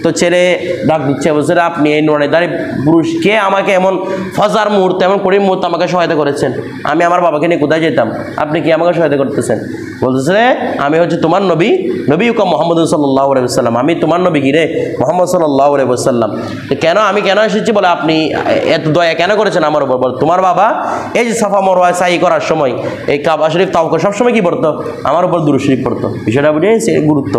তো ছেলে ডাক দিচ্ছে, বলছে আপনি এই নুরানিদারি পুরুষ কে? আমাকে এমন ফজার মুহূর্তে, এমন কঠিন মুহূর্তে আমাকে সহায়তা করেছেন। আমি আমার বাবাকে নিয়ে কোথায় যেতাম, আপনি কি আমাকে সহায়তা করতেছেন? বলতেছে আমি হচ্ছে তোমার নবী, নবী উকা মোহাম্মদ সাল্লাল্লাহু আলাইহি ওয়াসাল্লাম। আমি তোমার নবী কি রে? মোহাম্মদ সাল্লাল্লাহু আলাইহি ওয়াসাল্লাম। কেন আমি কেন এসেছি? বলে আপনি এত দয়া কেন করেছেন আমার উপর? বল তোমার বাবা এই যে সাফা মারওয়া সাই করার সময় এই কাবা শরীফ তাওয়াফ সবসময় কি পড়তো? আমার উপর দুরূদ শরীফ পড়তো। বিষয়টা বুঝে গুরুত্ব।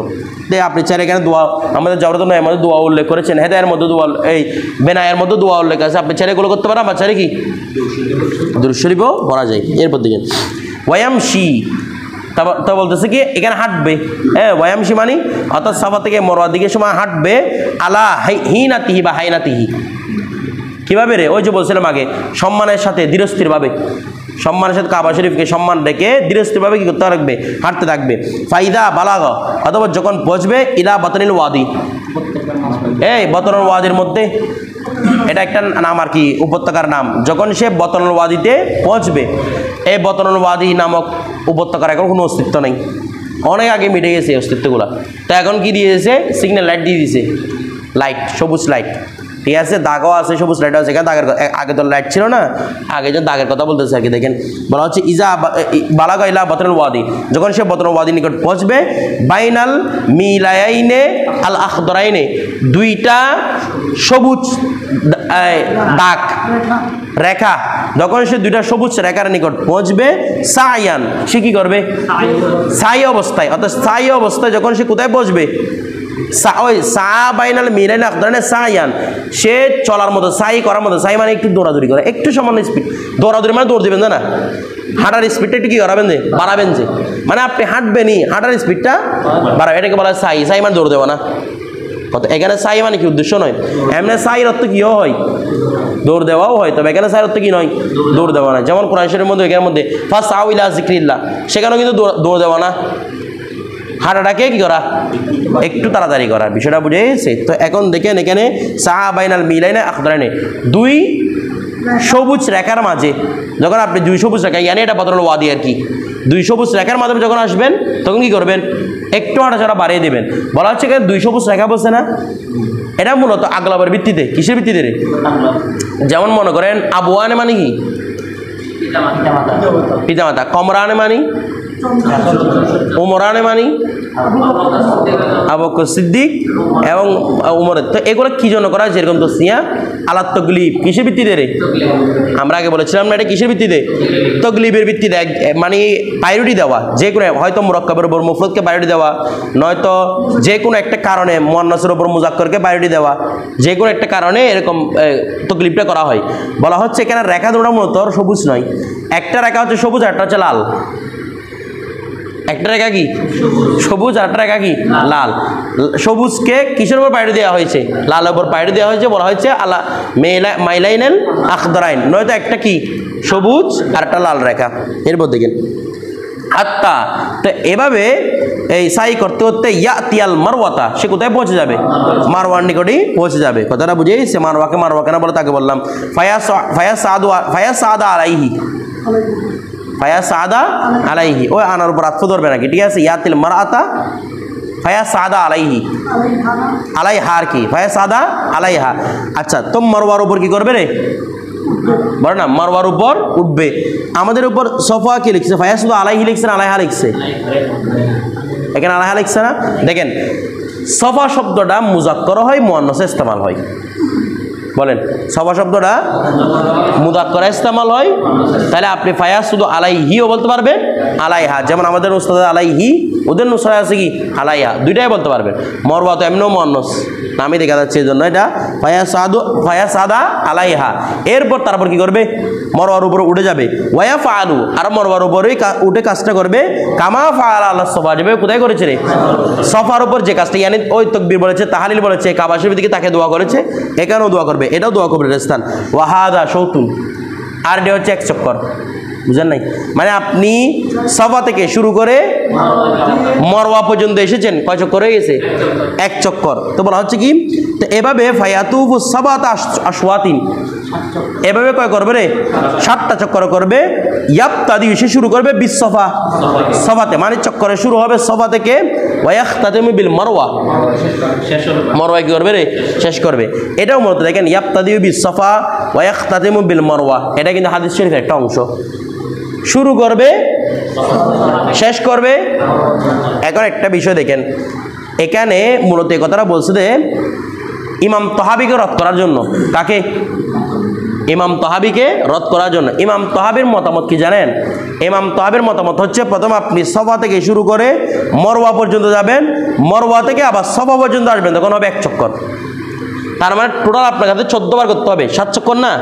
আপনি চাইলে এখানে দোয়া, আমাদের জাওরাত নয়, আমাদের দোয়া উল্লেখ করেছেন, হেদায়ের মধ্যে দোয়া, এই বেনায়ের মধ্যে দোয়া উল্লেখ আছে। আপনি চাইলে এগুলো করতে পারেন। আমার চাইলে কি দুরূদ শরীফও পড়া যায়। এরপর দিকে ওয়ায়ামশি, তা বলতেছে কি এখানে হাঁটবে। হ্যাঁ, ওয়ায়ামশি মানে অর্থাৎ সাফা থেকে মারওয়ার দিকে সময় হাঁটবে। আলা হিনাতিহি বা হাইনাতিহি, কিভাবে রে? ওই যে বলছিলাম আগে, সম্মানের সাথে ধীরস্থিরভাবে, সম্মানের সাথে কাবা শরীফকে সম্মান রেখে ধীরস্থিরভাবে কি করতে থাকবে? হাঁটতে থাকবে। ফাইদা বালাগা, অথবা যখন পৌঁছবে ইলা বাতনিল ওয়াদি, এই বতনুল ওয়াদির মধ্যে, এটা একটা নাম আর কি, উপত্যকার নাম। যখন সে বতনুল ওয়াদিতে পৌঁছবে, এই বতনুল ওয়াদি নামক উপত্যকার এখন কোনো অস্তিত্ব নেই, অনেক আগে মিটে গেছে অস্তিত্বগুলো। তো এখন কি দিয়েছে? সিগন্যাল লাইট দিয়ে দিয়েছে, লাইট, সবুজ লাইট। ঠিক আছে, দাগও আছে, সবুজ লাইট আছে। এখানে দাগের, আগে তো লাইট ছিল না, আগে যে দাগের কথা বলতেছে আর কি। দেখেন বলা হচ্ছে ইজা বালাগা ইলা বতনুল ওয়াদি, যখন সে বতনুল ওয়াদি নিকট পৌঁছবে, বাইনাল মিলায়াইনে আল আখদরাইনে, দুইটা সবুজ দাগ রেখা, যখন সে দুইটা সবুজ রেখার নিকট পৌঁছবে, সায়ান, সে কি করবে? সাই অবস্থায়, অর্থাৎ সাই অবস্থায় যখন সে কোথায় পৌঁছবে? সে চলার মতো, সাই করার মতো, সাই মানে একটু দৌড়াদৌড়ি করে, একটু সামান্য স্পিড। দৌড়াদৌড়ি মানে দৌড় দেবেন না, হাঁটার স্পিডটা একটু কি করাবেন? যে বাড়াবেন, যে মানে আপনি হাঁটবেনই, হাঁটার স্পিডটা বাড়াবেন, এটাকে বলা হয় সাই। সাই মানে দৌড় দেওয়া না। এখানে সাই মানে কি উদ্দেশ্য নয়, এমনি সাইর অর্থ কিও হয়, দৌড় দেওয়াও হয়। তবে এখানে সাইর অর্থ কি নয়? দৌড় দেওয়া না। যেমন কোরআন শরীফের মধ্যে, এখানের মধ্যে ফাসাউ ইলা যিকরিল্লাহ, সেখানেও কিন্তু দৌড় দেওয়া না, হাঁটাটাকে কি করা? একটু তাড়াতাড়ি করা। বিষয়টা বুঝেছে? তো এখন দেখেন এখানে সাহাবাইনাল মিলাইনা আখদারাইনে, দুই সবুজ রেখার মাঝে, যখন আপনি দুই সবুজ রেখা, ইয়ানি এটা বদল ওয়াদি আর কি, 2 সবুজ রেখার মাধ্যমে যখন আসবেন তখন কি করবেন? একটু হাঁটাচলা বাড়িয়ে দেবেন। বলা হচ্ছে এখানে 2 সবুজ রেখা বলছে না, এটা মূলত আগলাবের ভিত্তিতে। কিসের ভিত্তিতে রে? যেমন মনে করেন আবুয়ানে মানে কি? পিতামাতা। কমরানে মানি, উমরানে মানি আবু বকর সিদ্দিক এবং উমরের। তো এগুলো কি জন্য করা হয়? যেরকম তসনিয়া আলা তগলিব। কিসের ভিত্তিতে রে? আমরা আগে বলেছিলাম না, এটা কিসের ভিত্তিতে? তগলিবের ভিত্তিতে, মানে প্রায়োরিটি দেওয়া। যে কোনো হয়তো মুরাক্কাবের উপর মুফরদকে প্রায়োরিটি দেওয়া, নয়তো যে কোনো একটা কারণে মুয়ান্নাসের উপর মুজাক্কারকে প্রায়োরিটি দেওয়া, যে কোনো একটা কারণে এরকম তগলিবটা করা হয়। বলা হচ্ছে এখানে রেখা দুটো মূলত সবুজ নয়, একটা রেখা হচ্ছে সবুজ আর একটা হচ্ছে লাল। একটা রেখা কি সবুজ আর একটা রেখা কি লাল। সবুজকে কিসের উপর প্রায়োরিটি দেওয়া হয়েছে? লালের উপর প্রায়োরিটি দেওয়া হয়েছে। বলা হয়েছে আলা মাইলাইনাল আখদারাইন, নয়তো একটা কি সবুজ আর একটা লাল রেখা। এরপর দেখেন আত্মা। তো এভাবে এই সাই করতে করতে ইয়াতিয়াল মারওয়াতা, সে কোথায় পৌঁছে যাবে? মারওয়ার নিকটেই পৌঁছে যাবে। কথাটা বুঝেই সে মারওয়াকে না বলে তাকে বললাম ফায়াসাদা আলাইহি, ফায়াসাদা আলাইহি, ওই আনার উপর আত্ম ধরবে নাকি? ঠিক আছে, ইয়াতিল মারআতা ফায়াসাদা আলাইহি, আলাইহা আর কি ফায়াসাদা আলাইহা। আচ্ছা, তো মারওয়ার উপর কি করবে রে? বলে না মারওয়ার উপর উঠবে। আমাদের উপর সফা কি লিখছে? ফায়াসাদা আলাইহি লিখছে না আলাইহা লিখছে? এখানে আলাইহা লিখছে না? দেখেন সফা শব্দটা মুজাক্কার হয়, মুয়ান্নাসে ইস্তেমাল হয়। বলেন সফা শব্দটা মুযাক্কারে ইস্তেমাল হয়, তাহলে আপনি ফায়াসুদু আলাইহিও বলতে পারবেন, আলাইহা। যেমন আমাদের উস্তাদ আলাইহি, ওদের নুসরায় আছে কি আলাইহা, দুইটাই বলতে পারবেন। মরওয়া তো এমনিও মুয়ান্নাস, নামই দেখা যাচ্ছে, এই জন্য এটা ফায়াসাদা আলাইহা। এরপর তারপর কি করবে? মরওয়ার উপরে উঠে যাবে। ওয়া ফাআলু, আর মরওয়ার উপরেই উঠে কাজটা করবে। কামা ফাআলা আলা সফা, যাবে কোথায় করেছে রে? সফার উপর যে কাজটা, ইয়ানি ওই তাকবীর বলেছে, তাহলিল বলেছে, কাবা শরীফের দিকে তাকে দোয়া করেছে, এখানেও দোয়া করবে, এটাও দোয়া করবে স্থান। ওয়াহাদা শৌতুন, আর এটা হচ্ছে 1 চক্কর। বুঝেন নাই? মানে আপনি সফা থেকে শুরু করে মরওয়া পর্যন্ত এসেছেন, কয় চক্কর হয়ে গেছে? 1 চক্কর। তো বলা হচ্ছে কি, তো এভাবে ফায়াতুফু সাবাতা আশওয়াতিন, এভাবে কয় করবে রে? 7টা চক্কর করবে। ইয়াবতাদি, সে শুরু করবে বিসফা, সফাতে, মানে চক্করে শুরু হবে সফা থেকে। ওয়ায়াখতাতিমু বিল মারওয়া, মারওয়া কি করবে রে? শেষ করবে। এটাও মূলত দেখেন ইয়াবতাদি বিসফা ওয়ায়াখতাতিমু বিল মারওয়া, এটা কিন্তু হাদিস শরীফের একটা অংশ। শুরু করবে, শেষ করবে। এখন একটা বিষয় দেখেন, এখানে মূলত এই কথাটা বলছে যে ইমাম তহাবিকে রদ করার জন্য। কাকে? ইমাম তহাবিকে রদ করার জন্য। ইমাম তহাবির মতামত কি জানেন? ইমাম তহাবির মতামত হচ্ছে প্রথম আপনি সফা থেকে শুরু করে মরওয়া পর্যন্ত যাবেন, মরওয়া থেকে আবার সফা পর্যন্ত আসবেন, তখন হবে 1 চক্কর। তার মানে টোটাল আপনার কাছে 14 বার করতে হবে। 7 চক্কর না,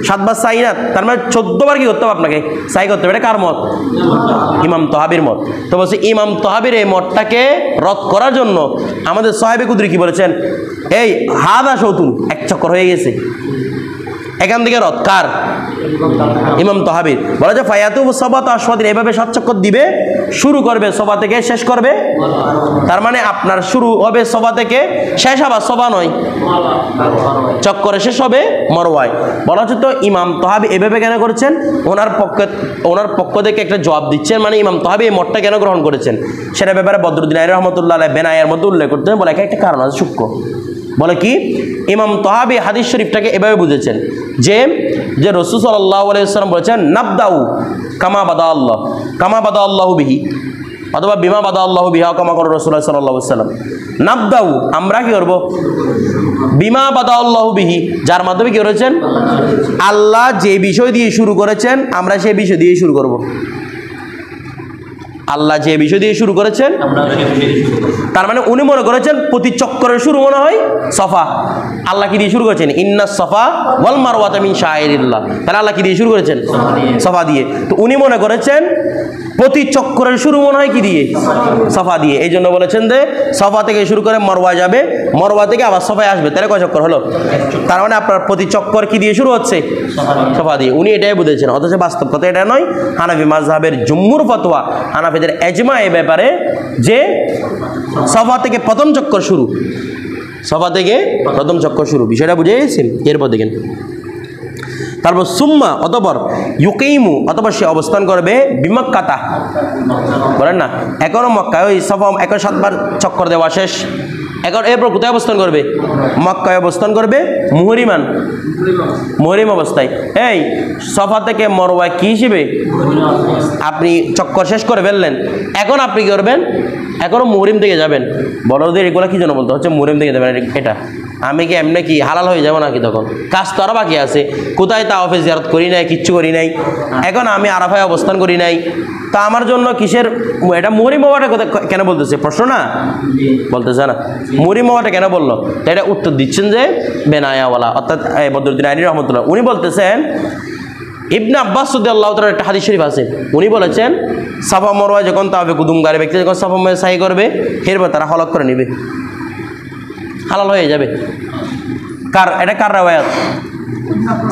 7 বার সাই না, তার মানে 14 বার কি করতে হবে আপনাকে? সাই করতে হবে। এটা কার মত? ইমাম তহাবির মত। তো বলছে ইমাম তহাবির এই মতটাকে রদ করার জন্য আমাদের সাহেবে কুদরি কি বলেছেন? এই হাদা শৌতুন, 1 চক্কর হয়ে গেছে, এখান থেকে রদ। কার? ইমাম তহাবির। বলা যায় ফায়াতুফু সাবাতা আশওয়াতিন, এভাবে 7 চক্কর দিবে, শুরু করবে সফা থেকে, শেষ করবে। তার মানে আপনার শুরু হবে সফা থেকে, শেষ আবার সফা নয়, চক্করে শেষ হবে মরওয়ায়। বলা হচ্ছে তো ইমাম তহাবি এভাবে কেন করেছেন? ওনার পক্ষ থেকে একটা জবাব দিচ্ছেন, মানে ইমাম তহাবি এই মতটা কেন গ্রহণ করেছেন সেটা ব্যাপারে বদরুদ্দিন আইয়ুবী রহমাতুল্লাহ আলাইহি বেনায়ের মধ্যে উল্লেখ করতেন। বলে একটা কারণ আছে সূক্ষ্ম। বলে কি? ইমাম তহাবি হাদিস শরীফটাকে এভাবে বুঝেছেন যে রাসূল সাল্লাল্লাহু আলাইহি ওয়াসাল্লাম বলেছেন নাবদাউ কামা বাদা আল্লাহু বিহি, অথবা বিমা বাদা আল্লাহু বিহা কামা করে রাসূলুল্লাহ সাল্লাল্লাহু আলাইহি ওয়াসাল্লাম। নাবদাউ, আমরা কি করব? বিমা বাদা আল্লাহু বিহি, যার মাধ্যমে কি করেছেন? আল্লাহ যে বিষয় দিয়ে শুরু করেছেন আমরা সেই বিষয় দিয়ে শুরু করব। আল্লাহ যে বিষয় দিয়ে শুরু করেছেন, তার মানে উনি মনে করেছেন প্রতি চক্করের শুরু মনে হয় সফা। আল্লাহ কি দিয়ে শুরু করেছেন? ইন্নাস সফা ওয়াল মারওয়াতা মিন শাআইরিল্লাহ। তাহলে আল্লাহ কি দিয়ে শুরু করেছেন? সফা দিয়ে। তো উনি মনে করেছেন প্রতি চক্করের শুরু মনে হয় কি দিয়ে? সফা দিয়ে। এই জন্য বলেছেন যে সফা থেকে শুরু করে মরওয়া যাবে, মরওয়া থেকে আবার সফায় আসবে, তাহলে কয় চক্কর হলো? তার মানে আপনার প্রতি চক্কর কি দিয়ে শুরু হচ্ছে? সফা দিয়ে। উনি এটাই বুঝেছেন, অথচ বাস্তব কথা এটা নয়। হানাফি মাযহাবের জুমহুর ফতোয়া, হানাফিদের এজমা এই ব্যাপারে যে সফা থেকে প্রথম চক্কর শুরু, সফা থেকে প্রথম চক্কর শুরু। বিষয়টা বুঝে গেছেন? এরপর দেখেন তারপর সুম্মা, অতঃপর ইউকিমু অথবা সে অবস্থান করবে বিমক্কাতা, বলেন না এখনো মক্কায় ওই সফা এখন 7 বার চক্কর দেওয়া শেষ, এখন এরপর কোথায় অবস্থান করবে? মক্কায় অবস্থান করবে মুহরিমান, মুহরিম অবস্থায়। এই সফা থেকে মরওয়া কি হিসেবে? আপনি চক্কর শেষ করে ফেললেন, এখন আপনি কি করবেন? এখনো মুহরিম থেকে যাবেন। বড়দের এগুলো কি জন্য বলতে হচ্ছে মুহরিম থেকে যাবেন? এটা আমি কি এমনি কি হালাল হয়ে যাবো নাকি? তখন কাজ তো আরও বাকি আছে, কোথায় তাওয়াফে জিয়ারত করি নাই, কিচ্ছু করি নাই, এখন আমি আরাফায় অবস্থান করি নাই, তা আমার জন্য কিসের এটা মুহরিম হওয়াটা কেন বলতেছে? প্রশ্ন না বলতেছে না মুহরিম হওয়াটা কেন বললো? তো এটা উত্তর দিচ্ছেন যে বেনায়াওয়ালা অর্থাৎ বদরুদ্দিন আইনি রহমতুল্লাহ উনি বলতেছেন, ইবনে আব্বাস রাদিয়াল্লাহু তাআলার একটা হাদিস শরীফ আছে, উনি বলেছেন সাফা মারওয়া যখন তাওয়াফে কুদুমগারে ব্যক্তি যখন সাফা মারওয়া সাই করবে এরপর তারা হলক করে নেবে, হালাল হয়ে যাবে। এটা কার রাওয়ায়াত?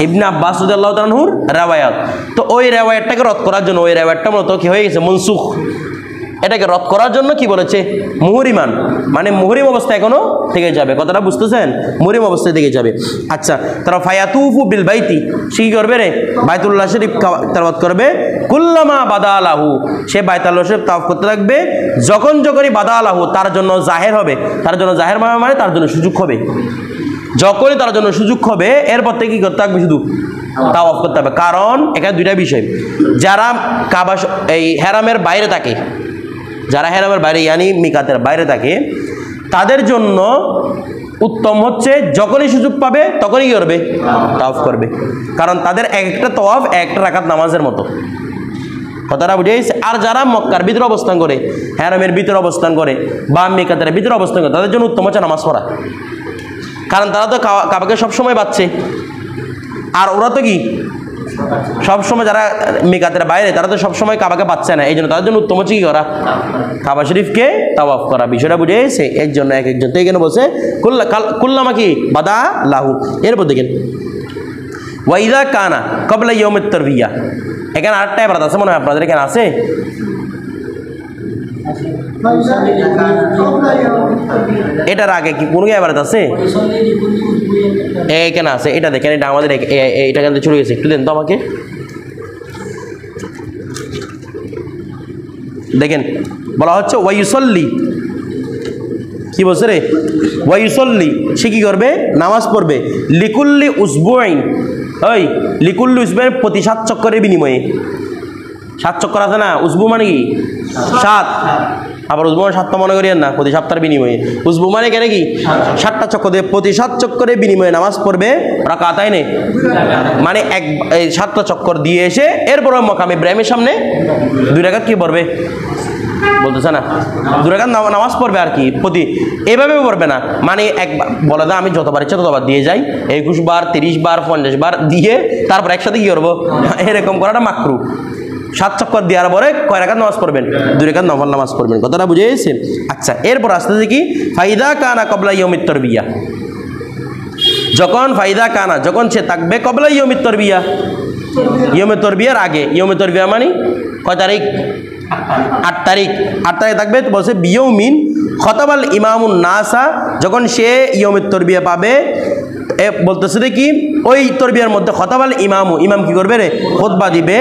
ইবনে আব্বাস রাদিয়াল্লাহু তাআলা আনহুর রাওয়ায়াত। তো ওই রাওয়ায়াতটাকে রদ করার জন্য, ওই রাওয়ায়াতটা মূলত কি হয়ে গেছে? মনসুখ। এটাকে রদ করার জন্য কি বলেছে? মুহরিমান, মানে মুহরিম অবস্থা এখনো থেকে যাবে। কথাটা বুঝতেছেন? মুহরিম অবস্থায় থেকে যাবে। আচ্ছা, তারা ফায়াতুফু বিল বাইতি, সে কি করবে রে? বাইতুল্লাহ শরীফ তেলাওয়াত করবে। কুল্লামা বাদালাহু, সে বাইতুল্লাহ শরীফ তাওয়াফ করতে থাকবে যখনই বাদালাহু, তার জন্য জাহের হবে। তার জন্য জাহের মানে তার জন্য সুযোগ হবে, যখনই তার জন্য সুযোগ হবে এরপর থেকে কি করতে থাকবে? শুধু তাওয়াফ করতে হবে। কারণ এখানে দুইটা বিষয়, যারা কাবা এই হেরামের বাইরে থাকে, যারা হেরামের বাইরে ইয়ানি মিকাতের বাইরে থাকে, তাদের জন্য উত্তম হচ্ছে যখনই সুযোগ পাবে তখনই কি করবে? তাওয়াফ করবে। কারণ তাদের একটা তাওয়াফ একটা রাকাত নামাজের মতো। কথাটা বুঝে গেছে? আর যারা মক্কার ভিতরে অবস্থান করে, হেরামের ভিতরে অবস্থান করে বা মিকাতের ভিতরে অবস্থান করে, তাদের জন্য উত্তম হচ্ছে নামাজ পড়া। কারণ তারা তো কাবাকে সবসময় পাচ্ছে, আর ওরা তো কি সবসময়, যারা মিকাতের বাইরে তারা তো সবসময় কাবাকে পাচ্ছে না, এই জন্য তাদের জন্য উত্তম হচ্ছে কি করা? কাবা শরীফকে তাওয়াফ করা। বিষয়টা বুঝে গেছে? এর জন্য এক একজন তো এখানে বলছে কুল্লামা কি বাদা লাহু। এরপর দেখেন ওয়াইদা কানা কবলা ইয়াউমিত তারবিয়া, এখানে আরেকটা ইবারত আছে মনে হয় আপনাদের এখানে আছে। এটার আগে কি কোনো ইবারত আছে? এখানে আছে, এটা দেখেন, এটা আমাদের এটা কিন্তু চলে গেছে, একটু দেন তো আমাকে। দেখেন বলা হচ্ছে ওয়াইসল্লি, কি বলছে রে? ওয়াইসল্লি, সে কি করবে? নামাজ পড়বে। লিকুল্লি উসবুইন, ওই লিকুল্লি উসবুইন, প্রতি 7 চক্করের বিনিময়ে। 7 চক্কর আছে না? উসবু মানে কি 7, আবার উসবু মানে 7টা মনে করিয়েন না, প্রতি সপ্তাহের বিনিময়ে। উসবু মানে কেন কি 7টা চক্কর দিয়ে প্রতি 7 চক্করের বিনিময়ে নামাজ পড়বে। রাকাতাই নেই মানে 7টা চক্কর দিয়ে এসে এরপর মাকাম ইব্রাহিমের সামনে 2 রাকাত কি পড়বে? বলতেছে না 2 রাকাত নামাজ পড়বে আর কি, প্রতি এভাবে পড়বে না। মানে একবার বলে দা আমি যতবার ইচ্ছা ততবার দিয়ে যাই, 21 বার 30 বার 50 বার দিয়ে তারপর একসাথে কি করবো? এরকম করাটা মাকরু। 7 চক্কর দেওয়ার পরে কয় রাকাত নামাজ পড়বেন? 2 রাকাত নফল নামাজ পড়বেন। কথাটা বুঝে গেছেন? আচ্ছা, এরপর আসতেছে কি ফাইদা কানা কবলা ইয়াউমিত তারবিয়া, যখন ফাইদা কানা যখন সে থাকবে কবলা ইয়াউমিত তারবিয়া, ইয়াউমিত তারবিয়ার আগে। ইয়াউমিত তারবিয়া মানে কয় তারিখ? 8 তারিখ। 8 তারিখ থাকবে বলছে বিয়াউমিন খতাবাল ইমামুন নাসা, যখন সে ইয়াউমিত তারবিয়া পাবে বলতেছে কি ওই তরবিয়ার মধ্যে খতাবাল ইমামু, ইমাম কি করবে রে? খুতবা দিবে।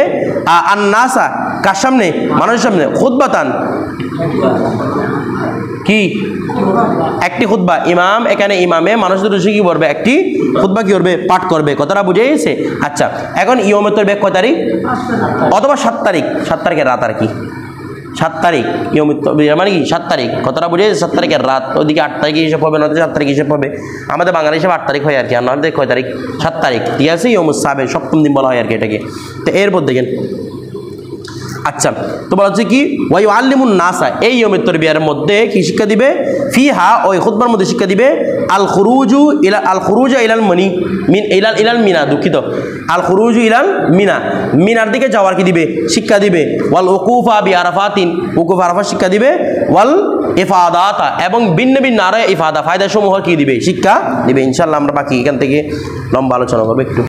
আর নাসা কার সামনে? মানুষের সামনে। খুতবাতান কি? একটি খুতবা। ইমাম এখানে ইমামে মানুষদের উদ্দেশ্যে কি করবে? একটি খুতবা কি করবে? পাঠ করবে। কথাটা বুঝে গেছে? আচ্ছা, এখন ইয়াউমুত তারবিয়া কয় তারিখ? অথবা 7 তারিখ। 7 তারিখের রাত আর কি, 7 তারিখ ইয়াউমুত তারবিয়া মানে কি 7 তারিখ। কথাটা বুঝে 7 তারিখের রাত, ওইদিকে 8 তারিখে হিসেব হবে, না 7 তারিখ হিসেব হবে। আমাদের বাঙালি হিসেবে 8 তারিখ হয় আর কি, আর আমাদের কয় তারিখ? 7 তারিখ। ঠিক আছে, ইয়াউমুস সাবেত, সপ্তম দিন বলা হয় আর কি এটাকে। তো এরপর দেখেন, আচ্ছা তো বলা হচ্ছে কি ওয়াই আল্লিমুন নাসা, এই ইয়াউমুত তারবিয়ার মধ্যে কি শিক্ষা দিবে? ফিহা, ওই খুতবার মধ্যে শিক্ষা দিবে আল খুরুজু ইলাল মনি মিন ইলাল মিনা, দুঃখিত, আল খুরুজু ইলাল মিনা, মিনার দিকে যাওয়ার কি দিবে? শিক্ষা দিবে। ওয়াল ওকুফা বি আরাফাতিন, ওকুফ আরাফা শিক্ষা দিবে। ওয়াল ইফাদাতা, এবং ভিন্ন ভিন্ন আরো ইফাদা ফায়দা সমূহ কি দিবে? শিক্ষা দিবে। ইনশাআল্লাহ আমরা বাকি এখান থেকে লম্বা আলোচনা করবো একটু।